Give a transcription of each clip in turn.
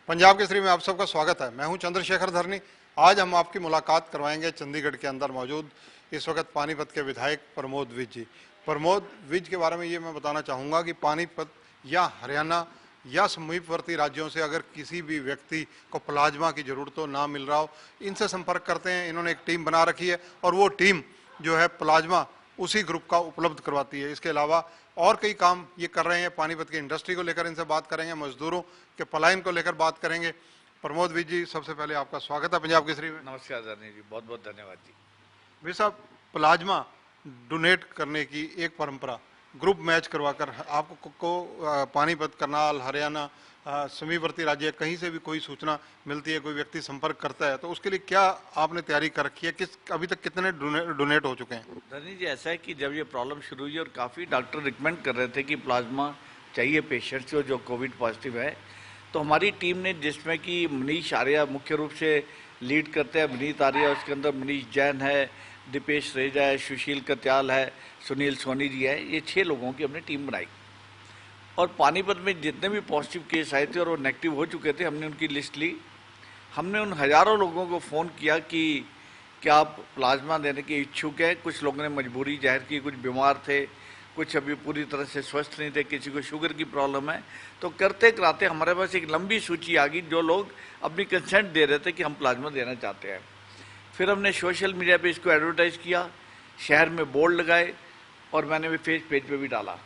पंजाब केसरी में आप सबका स्वागत है। मैं हूं चंद्रशेखर धरनी। आज हम आपकी मुलाकात करवाएंगे चंडीगढ़ के अंदर मौजूद इस वक्त पानीपत के विधायक प्रमोद विज जी। प्रमोद विज के बारे में ये मैं बताना चाहूँगा कि पानीपत या हरियाणा या समीपवर्ती राज्यों से अगर किसी भी व्यक्ति को प्लाज्मा की ज़रूरत हो, ना मिल रहा हो, इनसे संपर्क करते हैं। इन्होंने एक टीम बना रखी है और वो टीम जो है प्लाज्मा उसी ग्रुप का उपलब्ध करवाती है। इसके अलावा और कई काम ये कर रहे हैं। पानीपत की इंडस्ट्री को लेकर इनसे बात करेंगे, मजदूरों के पलायन को लेकर बात करेंगे। प्रमोद विज जी, सबसे पहले आपका स्वागत है पंजाब केसरी में। नमस्कार धरनी जी, बहुत बहुत धन्यवाद जी। भाई साहब, प्लाज्मा डोनेट करने की एक परंपरा, ग्रुप मैच करवाकर आपको पानीपत, करनाल, हरियाणा, समीपवर्ती राज्य कहीं से भी कोई सूचना मिलती है, कोई व्यक्ति संपर्क करता है, तो उसके लिए क्या आपने तैयारी कर रखी है? अभी तक कितने डोनेट हो चुके हैं? धरनी जी, ऐसा है कि जब ये प्रॉब्लम शुरू हुई और काफ़ी डॉक्टर रिकमेंड कर रहे थे कि प्लाज्मा चाहिए पेशेंट्स को जो कोविड पॉजिटिव है, तो हमारी टीम ने, जिसमें कि मनीष आर्या मुख्य रूप से लीड करते हैं, विनीत आर्या, उसके अंदर मनीष जैन है, दीपेश रेजा है, सुशील कत्याल है, सुनील सोनी जी है, ये 6 लोगों की हमने टीम बनाई। और पानीपत में जितने भी पॉजिटिव केस आए थे और वो नेगेटिव हो चुके थे, हमने उनकी लिस्ट ली। हमने उन हज़ारों लोगों को फ़ोन किया कि क्या आप प्लाज्मा देने के इच्छुक हैं। कुछ लोगों ने मजबूरी जाहिर की, कुछ बीमार थे, कुछ अभी पूरी तरह से स्वस्थ नहीं थे, किसी को शुगर की प्रॉब्लम है। तो करते कराते हमारे पास एक लंबी सूची आ गई जो लोग अपनी कंसेंट दे रहे थे कि हम प्लाज्मा देना चाहते हैं। फिर हमने सोशल मीडिया पे इसको एडवर्टाइज़ किया, शहर में बोर्ड लगाए और मैंने भी फेस पेज पे भी डाला।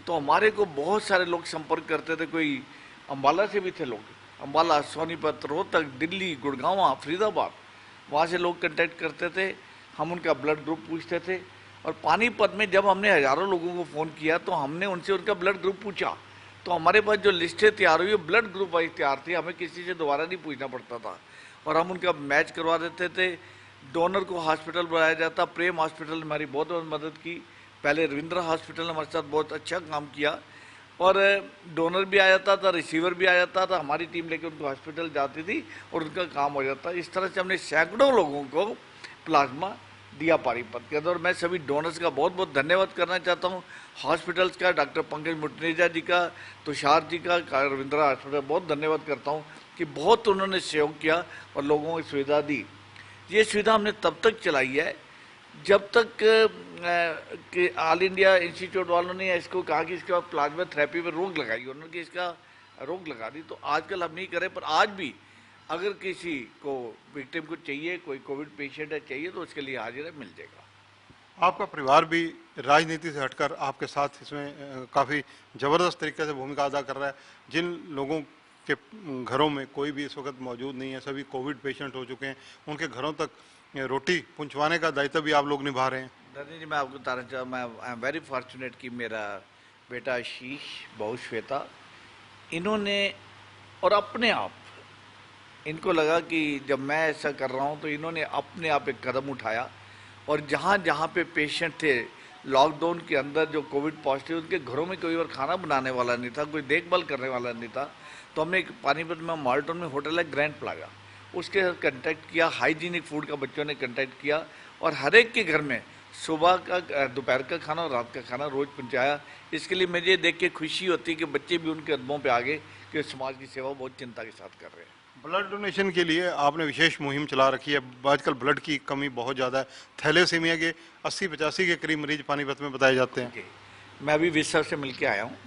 तो हमारे को बहुत सारे लोग संपर्क करते थे। कोई अम्बाला से भी थे लोग, अम्बाला, सोनीपत, रोहतक, दिल्ली, गुड़गांव, फरीदाबाद, वहाँ से लोग कांटेक्ट करते थे। हम उनका ब्लड ग्रुप पूछते थे। और पानीपत में जब हमने हज़ारों लोगों को फ़ोन किया तो हमने उनसे उनका ब्लड ग्रुप पूछा। तो हमारे पास जो लिस्टें तैयार हुई, ब्लड ग्रुप वाइज तैयार थी, हमें किसी से दोबारा नहीं पूछना पड़ता था और हम उनका मैच करवा देते थे। डोनर को हॉस्पिटल बुलाया जाता। प्रेम हॉस्पिटल ने हमारी बहुत मदद की। पहले रविंद्र हॉस्पिटल ने हमारे साथ बहुत अच्छा काम किया और डोनर भी आ जाता था, रिसीवर भी आ जाता था, हमारी टीम लेकर उनको हॉस्पिटल जाती थी और उनका काम हो जाता। इस तरह से हमने सैकड़ों लोगों को प्लाज्मा दिया पानीपत के अंदर। मैं सभी डोनर्स का बहुत बहुत धन्यवाद करना चाहता हूँ। हॉस्पिटल्स का, डॉक्टर पंकज मुटनेजा जी का, तुषार जी का, रविंद्र हॉस्पिटल बहुत धन्यवाद करता हूँ कि बहुत उन्होंने सहयोग किया और लोगों को सुविधा दी। ये सुविधा हमने तब तक चलाई है जब तक कि ऑल इंडिया इंस्टीट्यूट वालों ने इसको कहा कि इसके बाद प्लाज्मा थेरेपी पर रोक लगाई, उन्होंने कि इसका रोक लगा दी। तो आजकल हम नहीं करें, पर आज भी अगर किसी को विक्टिम को चाहिए, कोई कोविड पेशेंट है चाहिए, तो उसके लिए हाजिर है, मिल जाएगा। आपका परिवार भी राजनीति से हटकर आपके साथ इसमें काफ़ी ज़बरदस्त तरीके से भूमिका अदा कर रहा है। जिन लोगों के घरों में कोई भी इस वक्त मौजूद नहीं है, सभी कोविड पेशेंट हो चुके हैं, उनके घरों तक रोटी पहुंचवाने का दायित्व भी आप लोग निभा रहे हैं। धनी जी, मैं आपको बताना चाहूँ, मैं आई एम वेरी फॉर्चुनेट कि मेरा बेटा आशीष, बहू श्वेता, इन्होंने और अपने आप इनको लगा कि जब मैं ऐसा कर रहा हूँ तो इन्होंने अपने आप एक कदम उठाया और जहाँ जहाँ पे पेशेंट थे लॉकडाउन के अंदर जो कोविड पॉजिटिव, उनके घरों में कोई और खाना बनाने वाला नहीं था, कोई देखभाल करने वाला नहीं था। तो हमने एक पानीपत में माल्टन में होटल है ग्रैंड प्लाजा, उसके साथ कंटेक्ट किया। हाइजीनिक फूड का बच्चों ने कंटेक्ट किया और हर एक के घर में सुबह का, दोपहर का खाना और रात का खाना रोज़ पहुँचाया। इसके लिए मुझे देख के खुशी होती है कि बच्चे भी उनके कदमों पे आ गए कि समाज की सेवा बहुत चिंता के साथ कर रहे हैं। ब्लड डोनेशन के लिए आपने विशेष मुहिम चला रखी है। आजकल ब्लड की कमी बहुत ज़्यादा है। थैलेसीमिया के 80-85 के करीब मरीज पानीपत में बताए जाते हैं। मैं अभी विश्व से मिल के आया हूँ।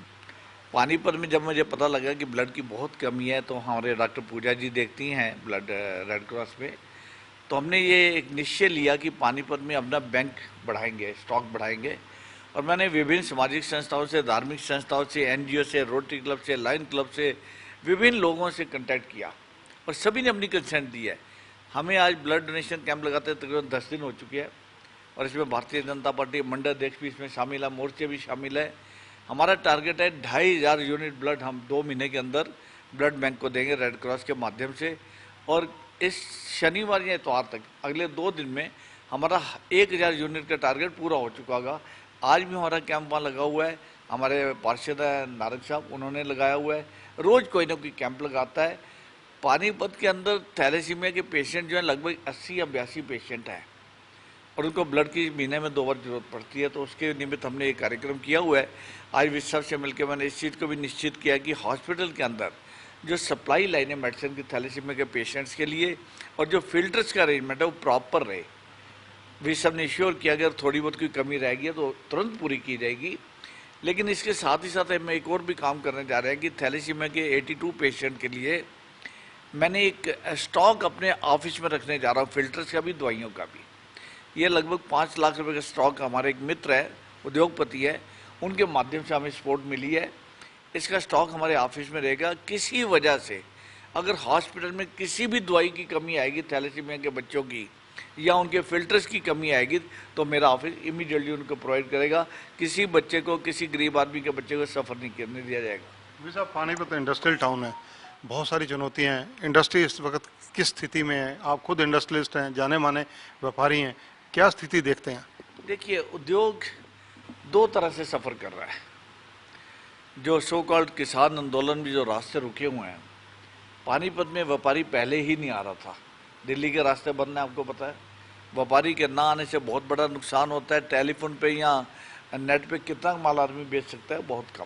पानीपत में जब मुझे पता लगा कि ब्लड की बहुत कमी है, तो हमारे डॉक्टर पूजा जी देखती हैं ब्लड रेड क्रॉस में, तो हमने ये एक निश्चय लिया कि पानीपत में अपना बैंक बढ़ाएंगे, स्टॉक बढ़ाएंगे। और मैंने विभिन्न सामाजिक संस्थाओं से, धार्मिक संस्थाओं से, एनजीओ से, रोटरी क्लब से, लायन क्लब से, विभिन्न लोगों से कांटेक्ट किया और सभी ने अपनी कंसेंट दी है। हमें आज ब्लड डोनेशन कैंप लगाते तकरीबन 10 दिन हो चुके हैं और इसमें भारतीय जनता पार्टी मंडल अध्यक्ष भी इसमें शामिल है, मोर्चे भी शामिल है। हमारा टारगेट है 2500 यूनिट ब्लड हम 2 महीने के अंदर ब्लड बैंक को देंगे रेड क्रॉस के माध्यम से। और इस शनिवार या इतवार तक, अगले 2 दिन में हमारा 1000 यूनिट का टारगेट पूरा हो चुका होगा। आज भी हमारा कैंप वहाँ लगा हुआ है। हमारे पार्षद है नारक साहब, उन्होंने लगाया हुआ है। रोज़ कोई ना कोई कैंप लगाता है। पानीपत के अंदर थैलेसीमिया के पेशेंट जो है लगभग 80 या 82 पेशेंट हैं और उनको ब्लड की महीने में 2 बार जरूरत पड़ती है। तो उसके निमित्त हमने एक कार्यक्रम किया हुआ है। आज विश्व से मिलकर मैंने इस चीज़ को भी निश्चित किया कि हॉस्पिटल के अंदर जो सप्लाई लाइन है मेडिसिन की थैलेसीमिया के पेशेंट्स के लिए और जो फिल्टर्स का अरेंजमेंट है वो प्रॉपर रहे। वी सब ने इंश्योर किया अगर थोड़ी बहुत कोई कमी रहेगी तो तुरंत पूरी की जाएगी। लेकिन इसके साथ ही साथ हम एक और भी काम करने जा रहे हैं कि थैलेसीमिया के 82 पेशेंट के लिए मैंने एक स्टॉक अपने ऑफिस में रखने जा रहा हूँ, फिल्टर्स का भी, दवाइयों का भी। ये लगभग 5 लाख रुपए का स्टॉक हमारे एक मित्र है, उद्योगपति है, उनके माध्यम से हमें सपोर्ट मिली है। इसका स्टॉक हमारे ऑफिस में रहेगा। किसी वजह से अगर हॉस्पिटल में किसी भी दवाई की कमी आएगी थैलेसीमिया के बच्चों की या उनके फिल्टर्स की कमी आएगी तो मेरा ऑफिस इमीडिएटली उनको प्रोवाइड करेगा। किसी बच्चे को, किसी गरीब आदमी के बच्चे को सफ़र नहीं करने दिया जाएगा। जी साहब, पानीपत इंडस्ट्रियल टाउन है, बहुत सारी चुनौतियां हैं। इंडस्ट्री इस वक्त किस स्थिति में है? आप खुद इंडस्ट्रियलिस्ट हैं, जाने माने व्यापारी हैं, क्या स्थिति देखते हैं? देखिए, उद्योग दो तरह से सफ़र कर रहा है। जो सो कॉल्ड किसान आंदोलन भी जो रास्ते रुके हुए हैं, पानीपत में व्यापारी पहले ही नहीं आ रहा था। दिल्ली के रास्ते बंद हैं, आपको पता है। व्यापारी के ना आने से बहुत बड़ा नुकसान होता है। टेलीफोन पे या नेट पे कितना माल आदमी बेच सकता है? बहुत कम।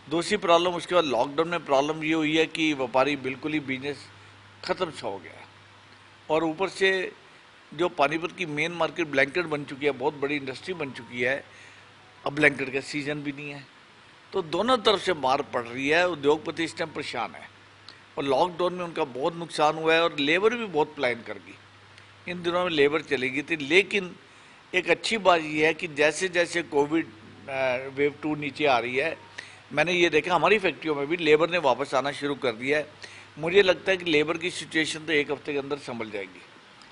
दूसरी प्रॉब्लम, उसके बाद लॉकडाउन में प्रॉब्लम ये हुई है कि व्यापारी बिल्कुल ही बिजनेस ख़त्म सा हो गया है। और ऊपर से जो पानीपत की मेन मार्केट ब्लैंकेट बन चुकी है, बहुत बड़ी इंडस्ट्री बन चुकी है, अब ब्लैंकेट का सीजन भी नहीं है। तो दोनों तरफ से मार पड़ रही है। उद्योगपति इस टाइम परेशान है और लॉकडाउन में उनका बहुत नुकसान हुआ है और लेबर भी बहुत प्लान कर गई। इन दिनों में लेबर चलेगी थी। लेकिन एक अच्छी बात यह है कि जैसे जैसे कोविड वेव 2 नीचे आ रही है, मैंने ये देखा हमारी फैक्ट्रियों में भी लेबर ने वापस आना शुरू कर दिया है। मुझे लगता है कि लेबर की सिचुएशन तो 1 हफ्ते के अंदर संभल जाएगी,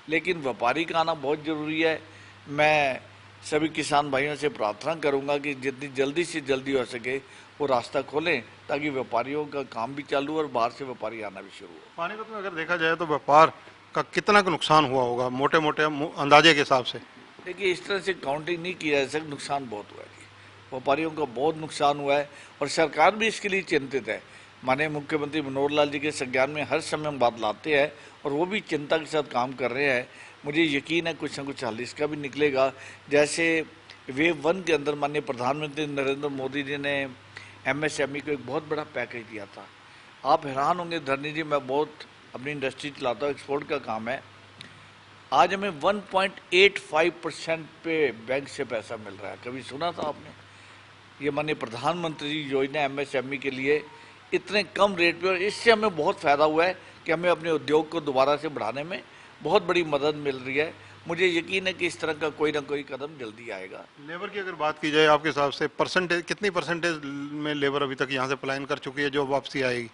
लेकिन व्यापारी का आना बहुत ज़रूरी है। मैं सभी किसान भाइयों से प्रार्थना करूंगा कि जितनी जल्दी से जल्दी हो सके वो रास्ता खोलें ताकि व्यापारियों का काम भी चालू और बाहर से व्यापारी आना भी शुरू हो। पानीपत में अगर देखा जाए तो व्यापार का कितना का नुकसान हुआ होगा मोटे मोटे अंदाजे के हिसाब से? देखिए, इस तरह से काउंटिंग नहीं की जा सकती। नुकसान बहुत हुआ है जी, व्यापारियों का बहुत नुकसान हुआ है और सरकार भी इसके लिए चिंतित है। माननीय मुख्यमंत्री मनोहर लाल जी के संज्ञान में हर समय हम बात लाते हैं और वो भी चिंता के साथ काम कर रहे हैं। मुझे यकीन है कुछ न कुछ हल इसका भी निकलेगा। जैसे वेव 1 के अंदर माननीय प्रधानमंत्री नरेंद्र मोदी जी ने MSME को एक बहुत बड़ा पैकेज दिया था। आप हैरान होंगे धरनी जी, मैं बहुत अपनी इंडस्ट्री चलाता हूँ, एक्सपोर्ट का काम है। आज हमें 1.85% पे बैंक से पैसा मिल रहा है। कभी सुना था आपने? ये माननीय प्रधानमंत्री योजना MSME के लिए इतने कम रेट पे, और इससे हमें बहुत फ़ायदा हुआ है कि हमें अपने उद्योग को दोबारा से बढ़ाने में बहुत बड़ी मदद मिल रही है। मुझे यकीन है कि इस तरह का कोई ना कोई कदम जल्दी आएगा। लेबर की अगर बात की जाए आपके हिसाब से परसेंटेज, कितनी परसेंटेज में लेबर अभी तक यहाँ से पलायन कर चुकी है जो वापसी आएगी?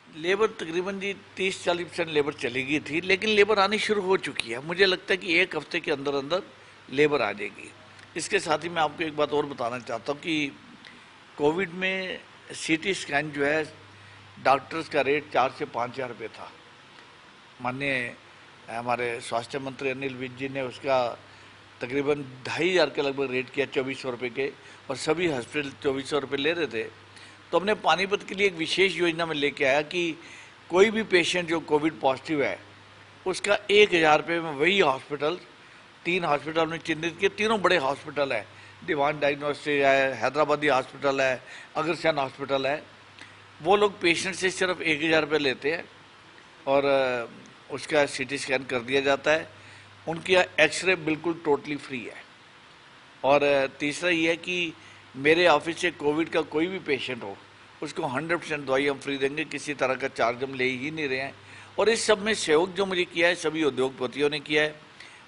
लेबर तकरीबन जी 30-40% लेबर चली गई थी, लेकिन लेबर आनी शुरू हो चुकी है। मुझे लगता है कि 1 हफ्ते के अंदर अंदर लेबर आ जाएगी। इसके साथ ही मैं आपको एक बात और बताना चाहता हूँ कि कोविड में CT स्कैन जो है, डॉक्टर्स का रेट 4 से 5 हज़ार रुपये था। माननीय हमारे स्वास्थ्य मंत्री अनिल विज जी ने उसका तकरीबन 2,500 के लगभग रेट किया, 2400 रुपये के, और सभी हॉस्पिटल 2400 रुपये ले रहे थे। तो हमने पानीपत के लिए एक विशेष योजना में लेके आया कि कोई भी पेशेंट जो कोविड पॉजिटिव है उसका 1,000 रुपये में वही हॉस्पिटल, 3 हॉस्पिटल में चिन्हित किए, तीनों बड़े हॉस्पिटल है, दीवान डायग्नोस्टिक है, हैदराबादी हॉस्पिटल है, अग्रसेन हॉस्पिटल है। वो लोग पेशेंट से सिर्फ 1,000 रुपये लेते हैं और उसका CT स्कैन कर दिया जाता है। उनकी एक्सरे बिल्कुल टोटली फ्री है। और तीसरा ये है कि मेरे ऑफिस से कोविड का कोई भी पेशेंट हो उसको 100% दवाई हम फ्री देंगे, किसी तरह का चार्ज हम ले ही नहीं रहे हैं। और इस सब में सहयोग जो मुझे किया है सभी उद्योगपतियों ने किया है।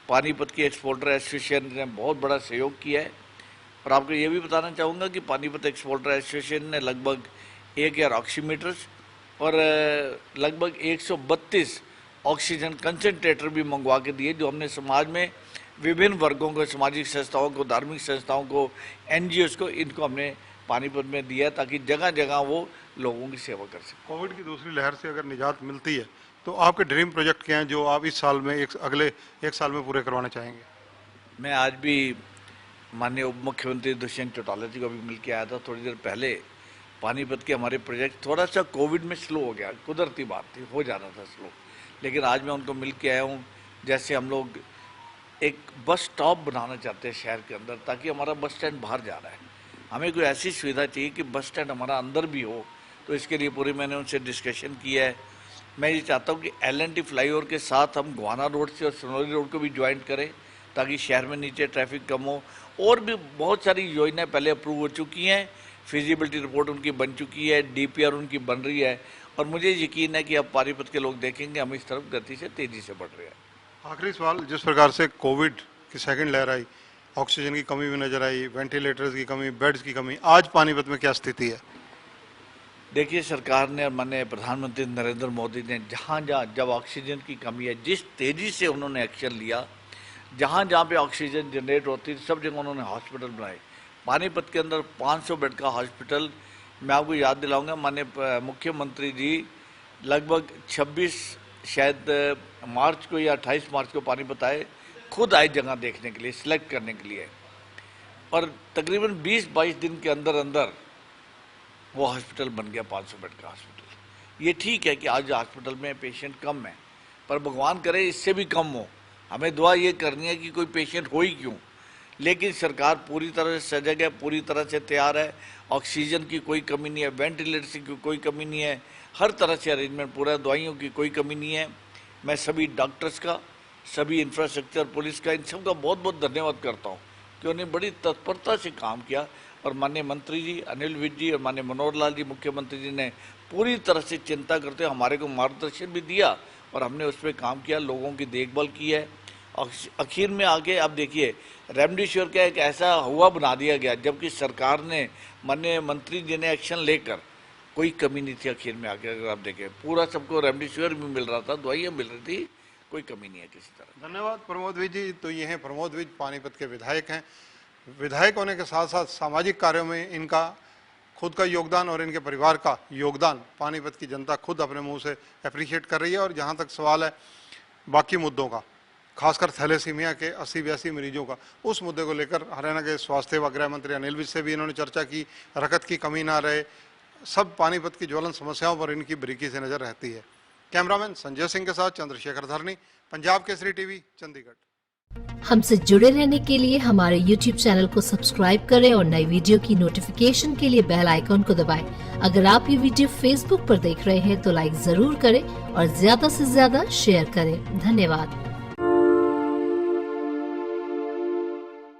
पानीपत की एक्सपोर्टर एसोसिएशन ने बहुत बड़ा सहयोग किया है। और आपको ये भी बताना चाहूँगा कि पानीपत एक्सपोर्टर एसोसिएशन ने लगभग 1,000 ऑक्सीमीटर्स और लगभग 132 ऑक्सीजन कंसनट्रेटर भी मंगवा के दिए, जो हमने समाज में विभिन्न वर्गों को, सामाजिक संस्थाओं को, धार्मिक संस्थाओं को, NGOs को, इनको हमने पानीपत में दिया ताकि जगह जगह वो लोगों की सेवा कर सकें। कोविड की दूसरी लहर से अगर निजात मिलती है तो आपके ड्रीम प्रोजेक्ट क्या हैं जो आप इस साल में, अगले 1 साल में पूरे करवाना चाहेंगे? मैं आज भी माननीय उप मुख्यमंत्री दुष्यंत चौटाला जी को भी मिल के आया था थोड़ी देर पहले। पानीपत के हमारे प्रोजेक्ट थोड़ा सा कोविड में स्लो हो गया, कुदरती बात थी, हो जाना था स्लो, लेकिन आज मैं उनको मिल के आया हूँ। जैसे हम लोग एक बस स्टॉप बनाना चाहते हैं शहर के अंदर, ताकि हमारा बस स्टैंड बाहर जा रहा है, हमें कोई ऐसी सुविधा चाहिए कि बस स्टैंड हमारा अंदर भी हो तो इसके लिए पूरी मैंने उनसे डिस्कशन किया है। मैं ये चाहता हूँ कि LNT फ्लाईओवर के साथ हम गोहाना रोड से और सनौली रोड को भी ज्वाइंट करें ताकि शहर में नीचे ट्रैफिक कम हो। और भी बहुत सारी योजनाएं पहले अप्रूव हो चुकी हैं, फिजिबिलिटी रिपोर्ट उनकी बन चुकी है, DPR उनकी बन रही है और मुझे यकीन है कि अब पानीपत के लोग देखेंगे हम इस तरफ गति से तेज़ी से बढ़ रहे हैं। आखिरी सवाल, जिस प्रकार से कोविड की सेकंड लहर आई, ऑक्सीजन की कमी भी नजर आई, वेंटिलेटर्स की कमी, बेड्स की कमी, आज पानीपत में क्या स्थिति है? देखिए, सरकार ने और माननीय प्रधानमंत्री नरेंद्र मोदी ने जहाँ जब ऑक्सीजन की कमी है, जिस तेज़ी से उन्होंने एक्शन लिया, जहाँ पे ऑक्सीजन जनरेट होती है सब जगह उन्होंने हॉस्पिटल बनाए। पानीपत के अंदर 500 बेड का हॉस्पिटल, मैं आपको याद दिलाऊंगा, माननीय मुख्यमंत्री जी लगभग 26 शायद मार्च को या 28 मार्च को पानीपत आए, खुद आए जगह देखने के लिए, सिलेक्ट करने के लिए, और तकरीबन 20-22 दिन के अंदर अंदर वो हॉस्पिटल बन गया, 500 बेड का हॉस्पिटल। ये ठीक है कि आज हॉस्पिटल में पेशेंट कम है, पर भगवान करे इससे भी कम हो। हमें दुआ ये करनी है कि कोई पेशेंट हो ही क्यों, लेकिन सरकार पूरी तरह से सजग है, पूरी तरह से तैयार है। ऑक्सीजन की कोई कमी नहीं है, वेंटिलेटर्स की कोई कमी नहीं है, हर तरह से अरेंजमेंट पूरा है, दवाइयों की कोई कमी नहीं है। मैं सभी डॉक्टर्स का, सभी इंफ्रास्ट्रक्चर, पुलिस का, इन सब का बहुत बहुत धन्यवाद करता हूँ कि उन्होंने बड़ी तत्परता से काम किया। और माननीय मंत्री जी अनिल विज जी और माननीय मनोहर लाल जी मुख्यमंत्री जी ने पूरी तरह से चिंता करते हुए हमारे को मार्गदर्शन भी दिया और हमने उस पर काम किया, लोगों की देखभाल की है। आखिर में आगे अब देखिए, रेमडेसिविर का एक ऐसा हुआ बना दिया गया, जबकि सरकार ने, माननीय मंत्री जी ने एक्शन लेकर, कोई कमी नहीं थी। आखिर में आगे अगर आप देखें, पूरा सबको रेमडेसिविर भी मिल रहा था, दवाइयाँ मिल रही थी, कोई कमी नहीं है किसी तरह। धन्यवाद प्रमोद विज जी। तो ये हैं प्रमोद विज, पानीपत के विधायक हैं। विधायक होने के साथ साथ सामाजिक कार्यों में इनका खुद का योगदान और इनके परिवार का योगदान पानीपत की जनता खुद अपने मुंह से अप्रिशिएट कर रही है। और जहाँ तक सवाल है बाकी मुद्दों का, खासकर थैलेसीमिया के 80-82 मरीजों का, उस मुद्दे को लेकर हरियाणा के स्वास्थ्य व गृह मंत्री अनिल विज से भी इन्होंने चर्चा की। रकत की कमी ना रहे, सब पानीपत की ज्वलन समस्याओं पर इनकी बारीकी से नजर रहती है। कैमरामैन संजय सिंह के साथ चंद्रशेखर धरनी, पंजाब केसरी टीवी, चंडीगढ़। हमसे जुड़े रहने के लिए हमारे YouTube चैनल को सब्सक्राइब करें और नई वीडियो की नोटिफिकेशन के लिए बेल आइकॉन को दबाएं। अगर आप ये वीडियो Facebook पर देख रहे हैं तो लाइक जरूर करें और ज्यादा से ज्यादा शेयर करें। धन्यवाद।